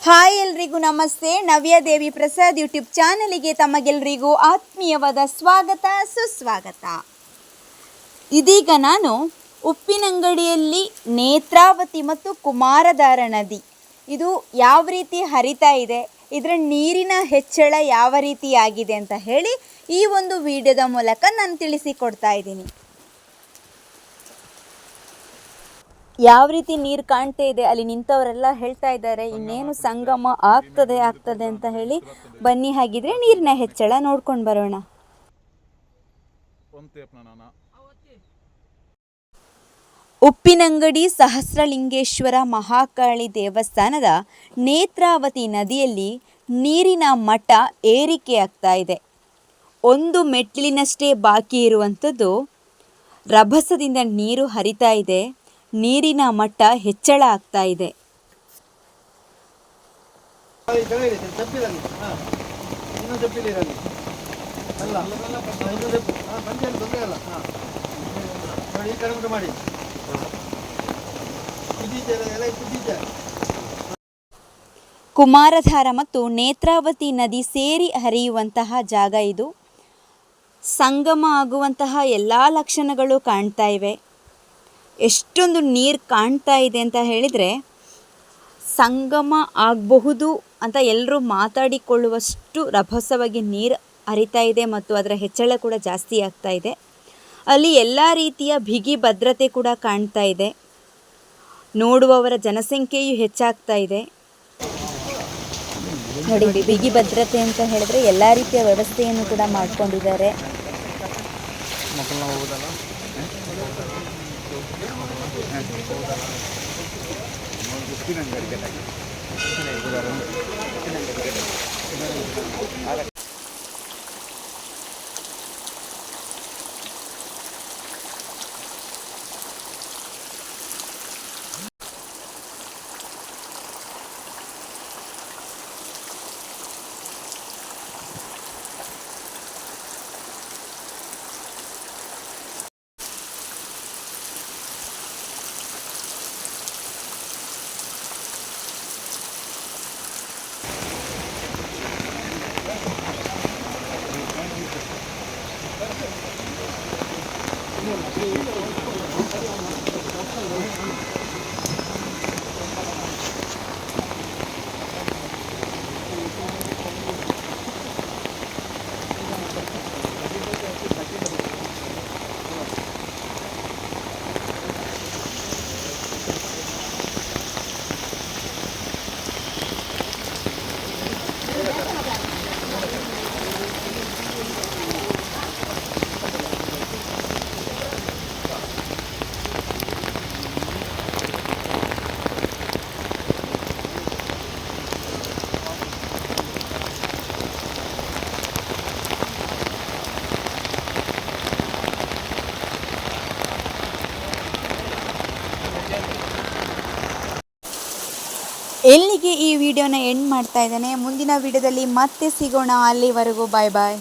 Hi ಎಲ್ರಿಗೂ ನಮಸ್ತೆ. ನವ್ಯದೇವಿ Prasad YouTube ಚಾನಲಿಗೆ ತಮಗೆಲ್ಲರಿಗೂ ಆತ್ಮೀಯವಾದ ಸ್ವಾಗತ ಸುಸ್ವಾಗತ. ಇದೀಗ ನಾನು ಉಪ್ಪಿನಂಗಡಿಯಲ್ಲಿ ನೇತ್ರಾವತಿ ಮತ್ತು ಕುಮಾರಧಾರ ನದಿ ಇದು ಯಾವ ರೀತಿ ಹರಿತಾ ಇದೆ, ಇದರ ನೀರಿನ ಹೆಚ್ಚಳ ಯಾವ ರೀತಿಯಾಗಿದೆ ಅಂತ ಹೇಳಿ ಈ ಒಂದು ವಿಡಿಯೋದ ಮೂಲಕ ನಾನು ತಿಳಿಸಿಕೊಡ್ತಾ ಇದ್ದೀನಿ. ಯಾವ ರೀತಿ ನೀರು ಕಾಣ್ತಾ ಇದೆ, ಅಲ್ಲಿ ನಿಂತವರೆಲ್ಲ ಹೇಳ್ತಾ ಇದ್ದಾರೆ ಇನ್ನೇನು ಸಂಗಮ ಆಗ್ತದೆ ಅಂತ ಹೇಳಿ. ಬನ್ನಿ ಹಾಗಿದ್ರೆ ನೀರಿನ ಹೆಚ್ಚಳ ನೋಡ್ಕೊಂಡು ಬರೋಣ. ಉಪ್ಪಿನಂಗಡಿ ಸಹಸ್ರಲಿಂಗೇಶ್ವರ ಮಹಾಕಾಳಿ ದೇವಸ್ಥಾನದ ನೇತ್ರಾವತಿ ನದಿಯಲ್ಲಿ ನೀರಿನ ಮಟ್ಟ ಏರಿಕೆಯಾಗ್ತಾ ಇದೆ. ಒಂದು ಮೆಟ್ಟಿಲಿನಷ್ಟೇ ಬಾಕಿ ಇರುವಂಥದ್ದು ರಭಸದಿಂದ ನೀರು ಹರಿತಾ ಇದೆ. ನೀರಿನ ಮಟ್ಟ ಹೆಚ್ಚಳ ಆಗ್ತಾ ಇದೆ. ಕುಮಾರಧಾರ ಮತ್ತು ನೇತ್ರಾವತಿ ನದಿ ಸೇರಿ ಹರಿಯುವಂತಹ ಜಾಗ ಇದು. ಸಂಗಮ ಆಗುವಂತಹ ಎಲ್ಲ ಲಕ್ಷಣಗಳು ಕಾಣ್ತಾ ಇವೆ. ಎಷ್ಟೊಂದು ನೀರು ಕಾಣ್ತಾ ಇದೆ ಅಂತ ಹೇಳಿದರೆ ಸಂಗಮ ಆಗಬಹುದು ಅಂತ ಎಲ್ಲರೂ ಮಾತಾಡಿಕೊಳ್ಳುವಷ್ಟು ರಭಸವಾಗಿ ನೀರು ಹರಿತಾ ಇದೆ ಮತ್ತು ಅದರ ಹೆಚ್ಚಳ ಕೂಡ ಜಾಸ್ತಿ ಆಗ್ತಾ ಇದೆ. ಅಲ್ಲಿ ಎಲ್ಲ ರೀತಿಯ ಬಿಗಿ ಭದ್ರತೆ ಕೂಡ ಕಾಣ್ತಾ ಇದೆ. ನೋಡುವವರ ಜನಸಂಖ್ಯೆಯು ಹೆಚ್ಚಾಗ್ತಾ ಇದೆ. ನೋಡಿ, ಬಿಗಿ ಭದ್ರತೆ ಅಂತ ಹೇಳಿದ್ರೆ ಎಲ್ಲ ರೀತಿಯ ವ್ಯವಸ್ಥೆಯನ್ನು ಕೂಡ ಮಾಡಿಕೊಂಡಿದ್ದಾರೆ. ಎಲ್ಲಿಗೆ ಈ ವಿಡಿಯೋನ ಎಂಡ್ ಮಾಡ್ತಾ ಇದ್ದಾನೆ. ಮುಂದಿನ ವಿಡಿಯೋದಲ್ಲಿ ಮತ್ತೆ ಸಿಗೋಣ. ಅಲ್ಲಿವರೆಗೂ ಬಾಯ್ ಬಾಯ್.